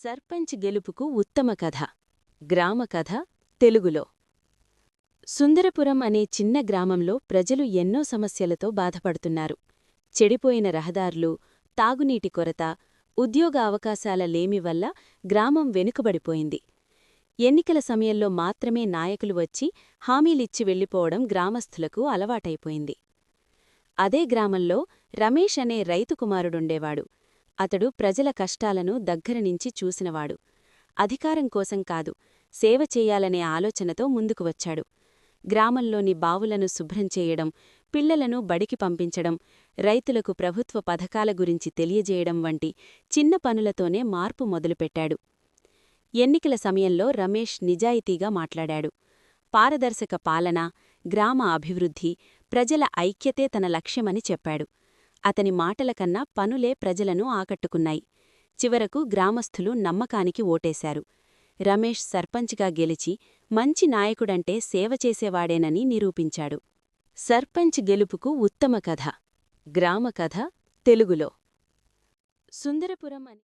సర్పంచ్ గెలుపుకు ఉత్తమ కథ గ్రామ కథ తెలుగులో. సుందరపురం అనే చిన్న గ్రామంలో ప్రజలు ఎన్నో సమస్యలతో బాధపడుతున్నారు. చెడిపోయిన రహదారులు, తాగునీటి కొరత, ఉద్యోగ అవకాశాల లేమి వల్ల గ్రామం వెనుకబడిపోయింది. ఎన్నికల సమయంలో మాత్రమే నాయకులు వచ్చి హామీలిచ్చి వెళ్లిపోవడం గ్రామస్థులకు అలవాటైపోయింది. అదే గ్రామంలో రమేష్ అనే రైతు కుమారుడుండేవాడు. అతడు ప్రజల కష్టాలను దగ్గరనించి చూసినవాడు. అధికారం కోసం కాదు, సేవ చెయ్యాలనే ఆలోచనతో ముందుకు వచ్చాడు. గ్రామంలోని బావులను శుభ్రం చేయడం, పిల్లలను బడికి పంపించడం, రైతులకు ప్రభుత్వ పథకాల గురించి తెలియజేయడం వంటి చిన్న పనులతోనే మార్పు మొదలుపెట్టాడు. ఎన్నికల సమయంలో రమేష్ నిజాయితీగా మాట్లాడాడు. పారదర్శక పాలన, గ్రామ అభివృద్ధి, ప్రజల ఐక్యతే తన లక్ష్యమని చెప్పాడు. అతని మాటలకన్నా పనులే ప్రజలను ఆకట్టుకున్నాయి. చివరకు గ్రామస్థులు నమ్మకానికి ఓటేశారు. రమేష్ సర్పంచ్గా గెలిచి మంచి నాయకుడంటే సేవ చేసేవాడేనని నిరూపించాడు. సర్పంచ్ గెలుపుకు ఉత్తమ కథ గ్రామ కథ తెలుగులో. సుందరపురం అని